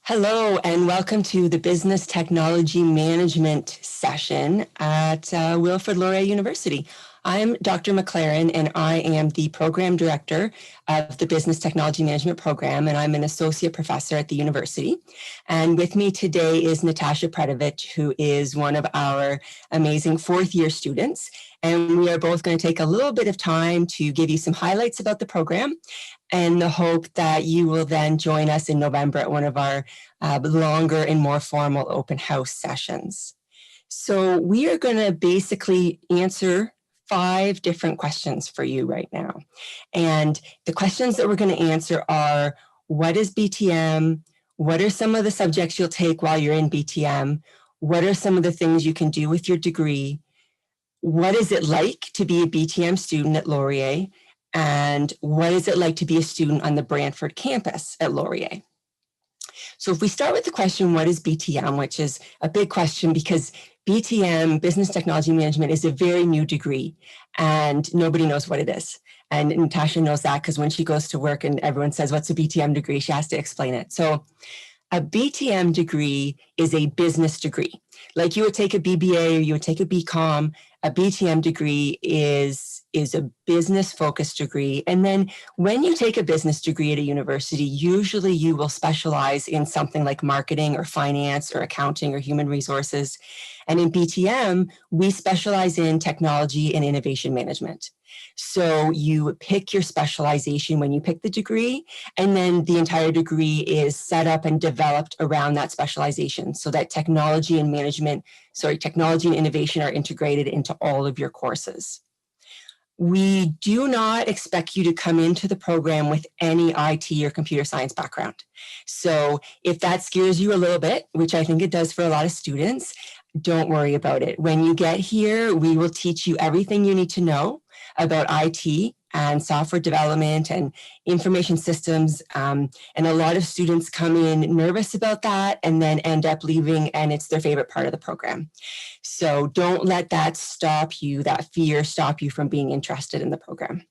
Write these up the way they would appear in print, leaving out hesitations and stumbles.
Hello, and welcome to the Business Technology Management session at Wilfrid Laurier University. I'm Dr. McLaren, and I am the Program Director of the Business Technology Management Program, and I'm an Associate Professor at the university. And with me today is Natasha, who is one of our amazing fourth-year students. And we are both going to take a little bit of time to give you some highlights about the program, and the hope that you will then join us in November at one of our longer and more formal open house sessions. So we are going to basically answer 5 different questions for you right now. And the questions that we're going to answer are, what is BTM? What are some of the subjects you'll take while you're in BTM? What are some of the things you can do with your degree? What is it like to be a BTM student at Laurier? And what is it like to be a student on the Brantford campus at Laurier? So if we start with the question, what is BTM, which is a big question because BTM, Business Technology Management, is a very new degree and nobody knows what it is. And Natasha knows that because when she goes to work and everyone says, what's a BTM degree, she has to explain it. So a BTM degree is a business degree. Like you would take a BBA or you would take a BCom, a BTM degree is a business-focused degree. And then when you take a business degree at a university, usually you will specialize in something like marketing or finance or accounting or human resources. And in BTM, we specialize in technology and innovation management. So you pick your specialization when you pick the degree, and then the entire degree is set up and developed around that specialization so that technology and innovation are integrated into all of your courses. We do not expect you to come into the program with any IT or computer science background. So if that scares you a little bit, which I think it does for a lot of students, don't worry about it. When you get here, we will teach you everything you need to know about IT and software development and information systems. And a lot of students come in nervous about that and then end up leaving, and it's their favorite part of the program. So don't let that stop you, that fear stop you from being interested in the program.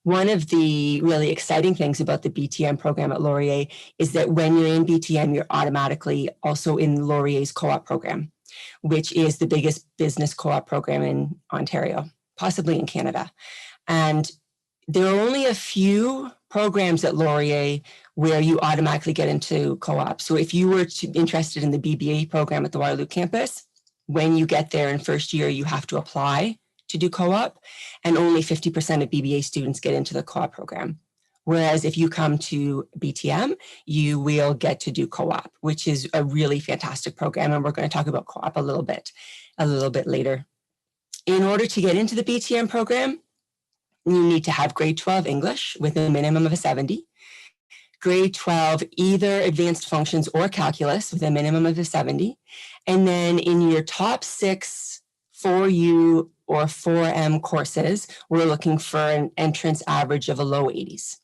One of the really exciting things about the BTM program at Laurier is that when you're in BTM, you're automatically also in Laurier's co-op program, which is the biggest business co-op program in Ontario, possibly in Canada. And there are only a few programs at Laurier where you automatically get into co-op. So if you were interested in the BBA program at the Waterloo campus, when you get there in first year, you have to apply to do co-op, and only 50% of BBA students get into the co-op program. Whereas if you come to BTM, you will get to do co-op, which is a really fantastic program. And we're going to talk about co-op a little bit later. In order to get into the BTM program, you need to have grade 12 English with a minimum of a 70. Grade 12, either advanced functions or calculus with a minimum of a 70. And then in your top 6 4U or 4M courses, we're looking for an entrance average of a low 80s.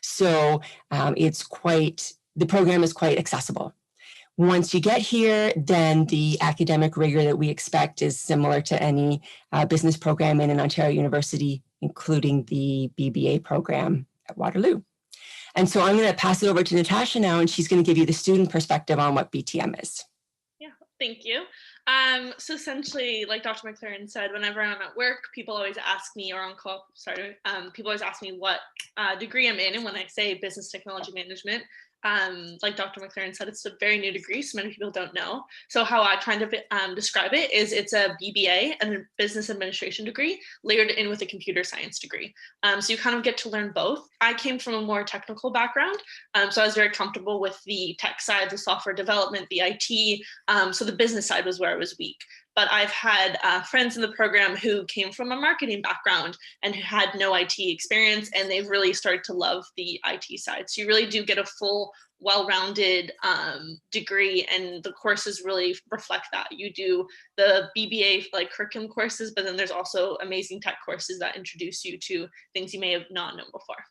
So the program is quite accessible. Once you get here, then the academic rigor that we expect is similar to any business program in an Ontario university, including the BBA program at Waterloo. And so I'm going to pass it over to Natasha now, and she's going to give you the student perspective on what BTM is. Yeah, thank you. So essentially, like Dr. McLaren said, whenever I'm at work, people always ask me, or on call, people always ask me what degree I'm in. And when I say business technology management, like Dr. McLaren said, it's a very new degree, so many people don't know. So how I kind of describe it is it's a BBA and a business administration degree layered in with a computer science degree. So you kind of get to learn both. I came from a more technical background, so I was very comfortable with the tech side, the software development, the IT. So the business side was where I was weak. But I've had friends in the program who came from a marketing background and who had no IT experience, and they've really started to love the IT side. So you really do get a full, well-rounded degree, and the courses really reflect that. You do the BBA like curriculum courses, but then there's also amazing tech courses that introduce you to things you may have not known before.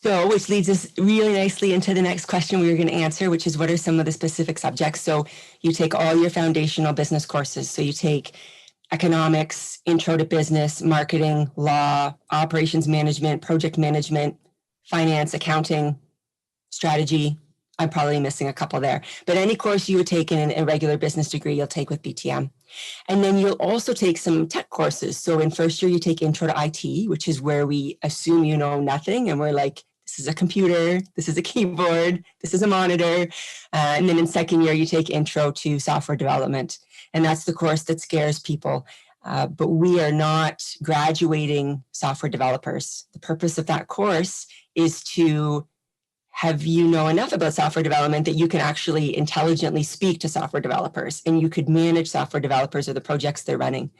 So, which leads us really nicely into the next question we were going to answer, which is what are some of the specific subjects? So you take all your foundational business courses. So you take economics, intro to business, marketing, law, operations management, project management, finance, accounting, strategy, I'm probably missing a couple there, but any course you would take in a regular business degree, you'll take with BTM. And then you'll also take some tech courses. So in first year, you take Intro to IT, which is where we assume you know nothing. And we're like, this is a computer, this is a keyboard, this is a monitor. And then in second year, you take Intro to Software Development. And that's the course that scares people. But we are not graduating software developers. The purpose of that course is to have you know enough about software development that you can actually intelligently speak to software developers, and you could manage software developers or the projects they're running.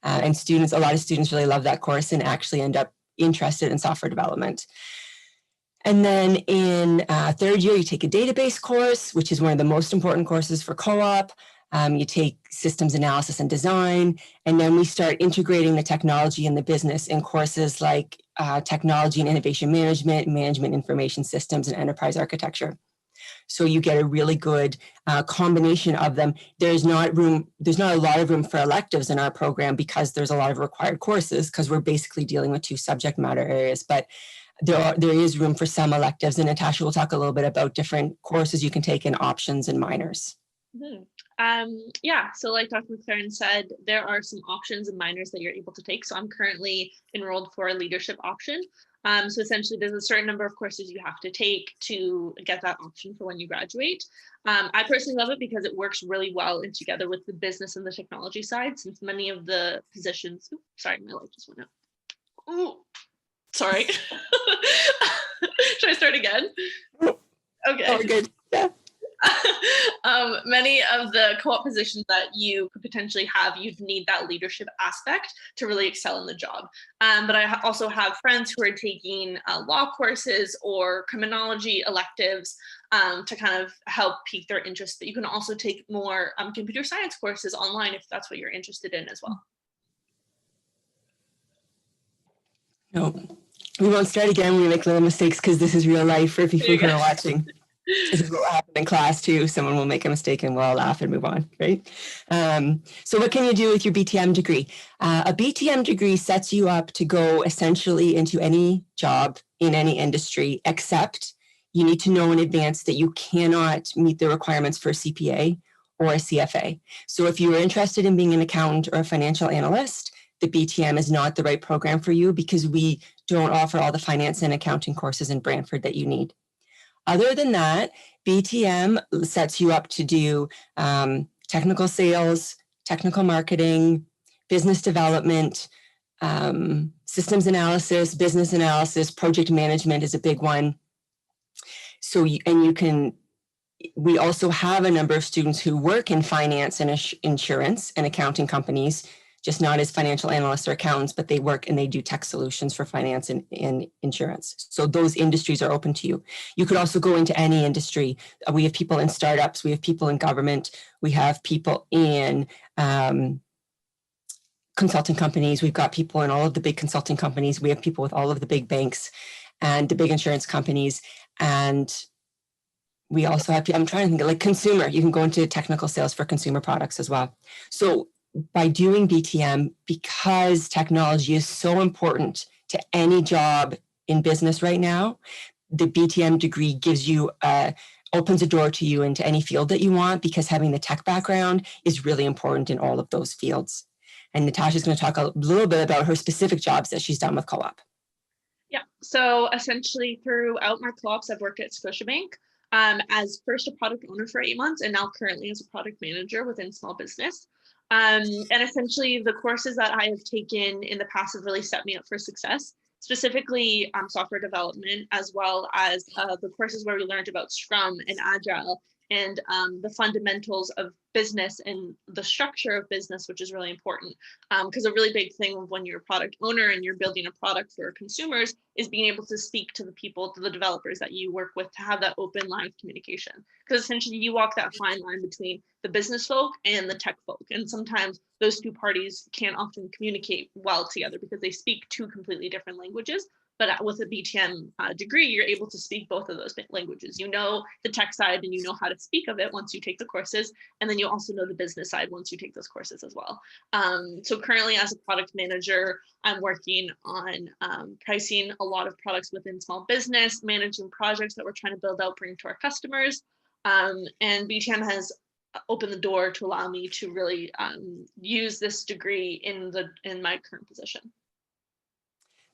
And students, a lot of students really love that course and actually end up interested in software development. And then in third year, you take a database course, which is one of the most important courses for co-op. You take systems analysis and design, and then we start integrating the technology and the business in courses like technology and innovation management, management information systems, and enterprise architecture. So you get a really good combination of them. There's not a lot of room for electives in our program because there's a lot of required courses because we're basically dealing with 2 subject matter areas, but there is room for some electives, and Natasha will talk a little bit about different courses you can take in options and minors. Mm-hmm. Yeah, so like Dr. McLaren said, there are some options and minors that you're able to take. So I'm currently enrolled for a leadership option. So essentially there's a certain number of courses you have to take to get that option for when you graduate. I personally love it because it works really well in together with the business and the technology side, since many of the positions, sorry, my light just went out. Ooh, sorry. Should I start again? Okay. Oh, good. Yeah. Many of the co-op positions that you could potentially have, you'd need that leadership aspect to really excel in the job. But I also have friends who are taking law courses or criminology electives to kind of help pique their interest. But you can also take more computer science courses online if that's what you're interested in as well. No, we won't start again when we make little mistakes because this is real life for people who are watching. This is what will happen in class too. Someone will make a mistake and we'll all laugh and move on, right? So what can you do with your BTM degree? A BTM degree sets you up to go essentially into any job in any industry, except you need to know in advance that you cannot meet the requirements for a CPA or a CFA. So if you are interested in being an accountant or a financial analyst, the BTM is not the right program for you because we don't offer all the finance and accounting courses in Brantford that you need. Other than that, BTM sets you up to do technical sales, technical marketing, business development, systems analysis, business analysis, project management is a big one. So, we also have a number of students who work in finance and insurance and accounting companies, just not as financial analysts or accountants, but they work and they do tech solutions for finance and insurance. So those industries are open to you. You could also go into any industry. We have people in startups, we have people in government, we have people in consulting companies, we've got people in all of the big consulting companies, we have people with all of the big banks and the big insurance companies, and we also have, I'm trying to think, like consumer, you can go into technical sales for consumer products as well. So by doing BTM, because technology is so important to any job in business right now, the BTM degree gives you, opens a door to you into any field that you want, because having the tech background is really important in all of those fields. And Natasha is going to talk a little bit about her specific jobs that she's done with co-op. Yeah, so essentially throughout my co-ops, I've worked at Scotiabank as first a product owner for 8 months and now currently as a product manager within small business. And essentially the courses that I have taken in the past have really set me up for success, specifically software development, as well as the courses where we learned about Scrum and Agile and the fundamentals of business and the structure of business, which is really important. Because a really big thing when you're a product owner and you're building a product for consumers is being able to speak to the people, to the developers that you work with, to have that open line of communication. Because essentially you walk that fine line between the business folk and the tech folk. And sometimes those two parties can't often communicate well together because they speak two completely different languages. But with a BTM degree, you're able to speak both of those languages. You know the tech side and you know how to speak of it once you take the courses. And then you also know the business side once you take those courses as well. So currently as a product manager, I'm working on pricing a lot of products within small business, managing projects that we're trying to build out, bring to our customers. And BTM has opened the door to allow me to really use this degree in my current position.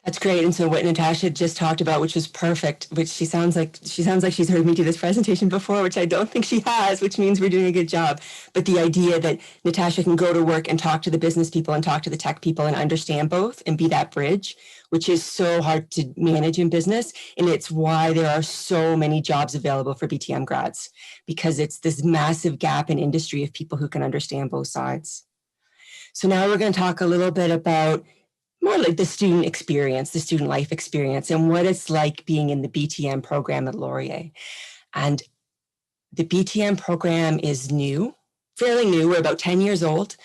That's great. And so what Natasha just talked about, which was perfect, which she sounds like she's heard me do this presentation before, which I don't think she has, which means we're doing a good job. But the idea that Natasha can go to work and talk to the business people and talk to the tech people and understand both and be that bridge, which is so hard to manage in business. And it's why there are so many jobs available for BTM grads, because it's this massive gap in industry of people who can understand both sides. So now we're going to talk a little bit about more like the student experience, the student life experience, and what it's like being in the BTM program at Laurier. And the BTM program is new, fairly new. We're about 10 years old.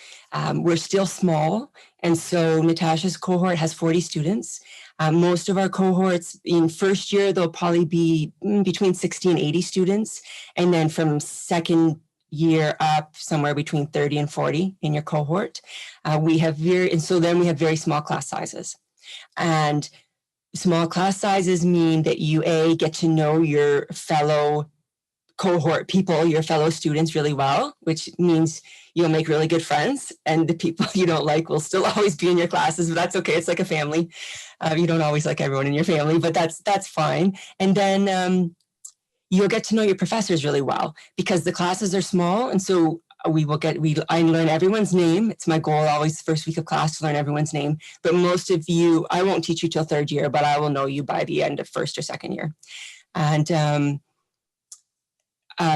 We're still small. And so Natasha's cohort has 40 students. Most of our cohorts in first year, there'll probably be between 60 and 80 students. And then from second year up, somewhere between 30 and 40 in your cohort. Then we have very small class sizes. And small class sizes mean that you get to know your fellow cohort people, your fellow students really well, which means you'll make really good friends, and the people you don't like will still always be in your classes, but that's okay. It's like a family. You don't always like everyone in your family, but that's fine. And then you'll get to know your professors really well because the classes are small. And so I learn everyone's name. It's my goal always first week of class to learn everyone's name. But most of you, I won't teach you till third year, but I will know you by the end of first or second year. And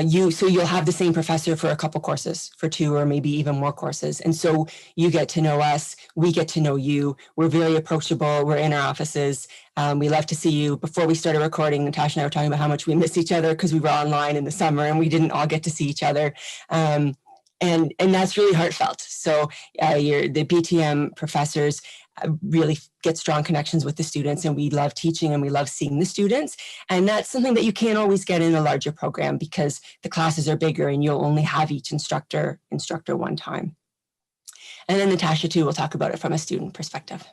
you'll have the same professor for a couple courses, for 2 or maybe even more courses. And so you get to know us, we get to know you. We're very approachable. We're in our offices. We love to see you. Before we started recording, Natasha and I were talking about how much we miss each other because we were online in the summer and we didn't all get to see each other. And that's really heartfelt. So the BTM professors really get strong connections with the students, and we love teaching and we love seeing the students. And that's something that you can't always get in a larger program because the classes are bigger and you'll only have each instructor one time. And then Natasha too will talk about it from a student perspective.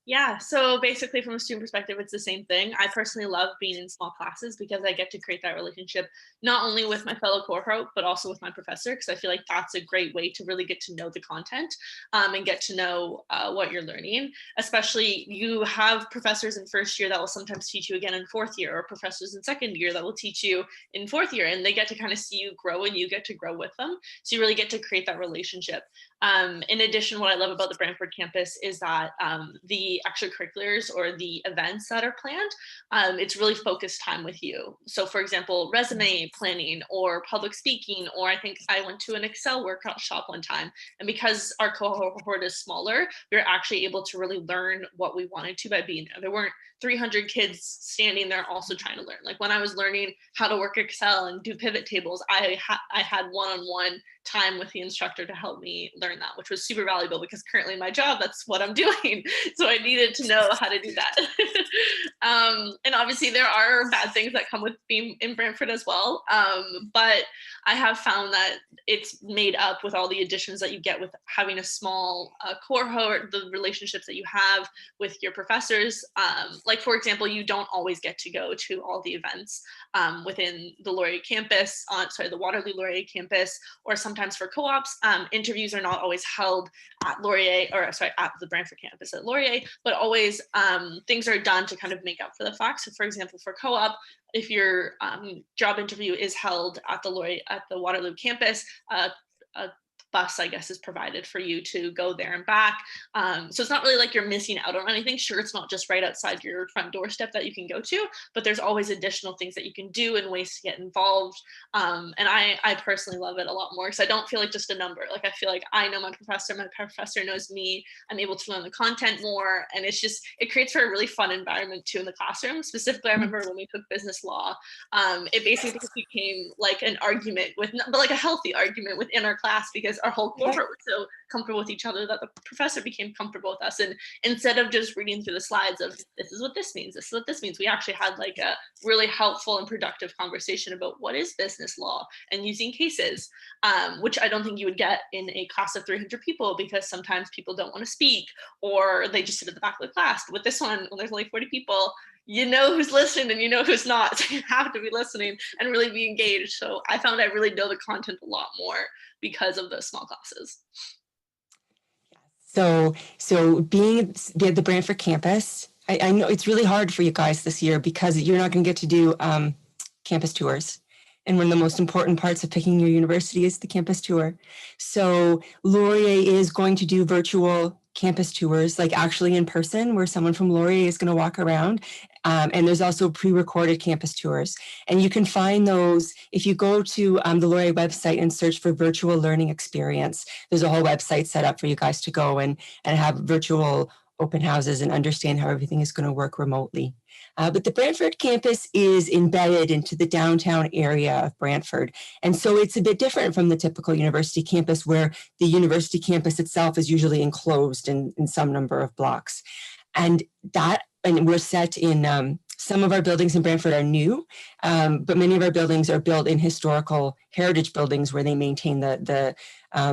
Yeah, so basically from a student perspective, it's the same thing. I personally love being in small classes because I get to create that relationship, not only with my fellow cohort, but also with my professor, because I feel like that's a great way to really get to know the content and get to know what you're learning. Especially you have professors in first year that will sometimes teach you again in fourth year, or professors in second year that will teach you in fourth year, and they get to kind of see you grow and you get to grow with them. So you really get to create that relationship. In addition, what I love about the Brantford campus is that the extracurriculars or the events that are planned, it's really focused time with you. So for example, resume planning or public speaking, or I think I went to an Excel workshop one time. And because our cohort is smaller, we were actually able to really learn what we wanted to by being there. There weren't 300 kids standing there also trying to learn. Like when I was learning how to work Excel and do pivot tables, I had one-on-one time with the instructor to help me learn that, which was super valuable because currently in my job, that's what I'm doing. So I needed to know how to do that. And obviously there are bad things that come with being in Brantford as well. But I have found that it's made up with all the additions that you get with having a small cohort, the relationships that you have with your professors. Like for example, you don't always get to go to all the events within the Laurier campus, the Waterloo Laurier campus, or sometimes for co-ops, interviews are not always held at Laurier, at the Brantford campus at Laurier, but always things are done to kind of make up for the fact. So for example, for co-op, if your job interview is held at the Waterloo campus, a bus, I guess, is provided for you to go there and back. So it's not really like you're missing out on anything. Sure, it's not just right outside your front doorstep that you can go to, but there's always additional things that you can do and ways to get involved. And I personally love it a lot more because I don't feel like just a number. Like I feel like I know my professor knows me, I'm able to learn the content more. And it creates for a really fun environment too in the classroom. Specifically, I remember when we took business law, it basically became like an argument but like a healthy argument within our class because because our whole cohort was so comfortable with each other that the professor became comfortable with us. And instead of just reading through the slides of this is what this means, this is what this means, we actually had like a really helpful and productive conversation about what is business law and using cases, which I don't think you would get in a class of 300 people, because sometimes people don't want to speak or they just sit at the back of the class. With this one, when there's only 40 people, you know who's listening and you know who's not. So you have to be listening and really be engaged. So I found I really know the content a lot more because of those small classes. So being at the Brantford campus, I know it's really hard for you guys this year because you're not going to get to do campus tours. And one of the most important parts of picking your university is the campus tour. So Laurier is going to do virtual campus tours, like actually in person, where someone from Laurier is going to walk around. And there's also pre-recorded campus tours. And you can find those if you go to the Laurier website and search for virtual learning experience. There's a whole website set up for you guys to go and have virtual open houses and understand how everything is going to work remotely. But the Brantford campus is embedded into the downtown area of Brantford. And so it's a bit different from the typical university campus, where the university campus itself is usually enclosed in some number of blocks. And we're set in, some of our buildings in Brantford are new, but many of our buildings are built in historical heritage buildings where they maintain the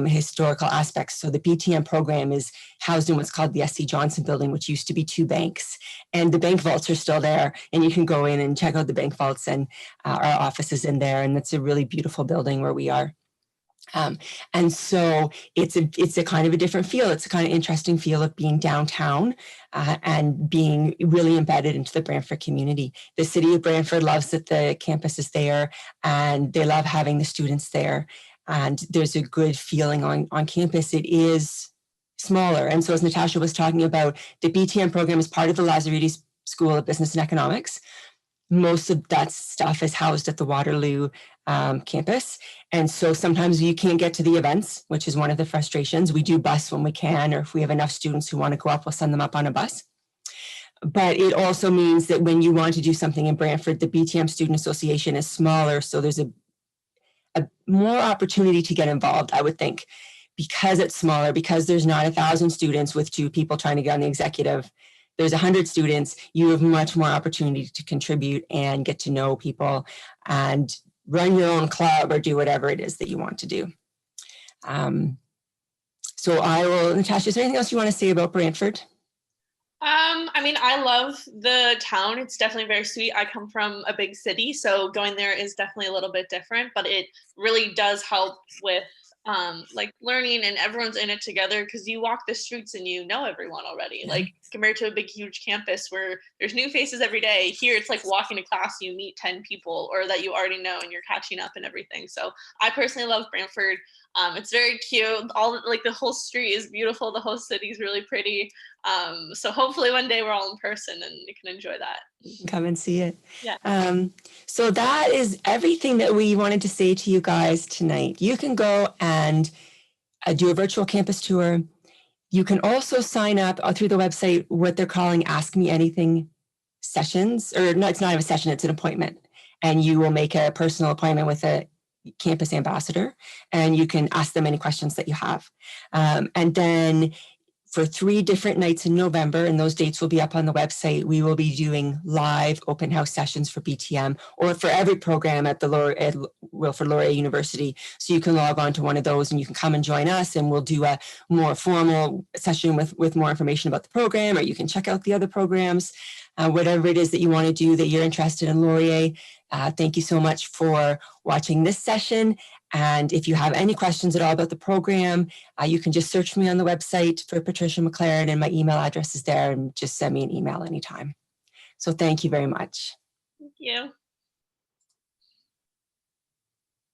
historical aspects. So the BTM program is housed in what's called the S.C. Johnson building, which used to be 2 banks. And the bank vaults are still there, and you can go in and check out the bank vaults, and our office is in there, and it's a really beautiful building where we are. And so it's a kind of a different feel. It's a kind of interesting feel of being downtown and being really embedded into the Brantford community. The city of Brantford loves that the campus is there, and they love having the students there. And there's a good feeling on campus. It is smaller. And so as Natasha was talking about, the BTM program is part of the Laurier School of Business and Economics. Most of that stuff is housed at the Waterloo campus. And so sometimes you can't get to the events, which is one of the frustrations. We do bus when we can, or if we have enough students who want to go up, we'll send them up on a bus. But it also means that when you want to do something in Brantford, the BTM Student Association is smaller. So there's a more opportunity to get involved, I would think, because it's smaller, because there's not 1,000 students with 2 people trying to get on the executive. There's 100 students, you have much more opportunity to contribute and get to know people and run your own club or do whatever it is that you want to do. So Natasha, is there anything else you want to say about Brantford? I mean, I love the town. It's definitely very sweet. I come from a big city, so going there is definitely a little bit different, but it really does help with like learning, and everyone's in it together because you walk the streets and you know everyone already. Like compared to a big, huge campus where there's new faces every day, here it's like walking to class, you meet 10 people or that you already know and you're catching up and everything. So I personally love Brantford. It's very cute. The whole street is beautiful. The whole city is really pretty. So hopefully one day we're all in person and you can enjoy that. Come and see it. Yeah. So that is everything that we wanted to say to you guys tonight. You can go and do a virtual campus tour. You can also sign up through the website, what they're calling Ask Me Anything sessions, or no, it's not a session, it's an appointment. And you will make a personal appointment with a campus ambassador, and you can ask them any questions that you have. And then for 3 different nights in November, and those dates will be up on the website, we will be doing live open house sessions for BTM, or for every program at Wilfrid Laurier University. So you can log on to one of those and you can come and join us, and we'll do a more formal session with more information about the program, or you can check out the other programs, whatever it is that you want to do that you're interested in Laurier. Thank you so much for watching this session. And if you have any questions at all about the program, you can just search for me on the website for Patricia McLaren, and my email address is there, and just send me an email anytime. So thank you very much. Thank you.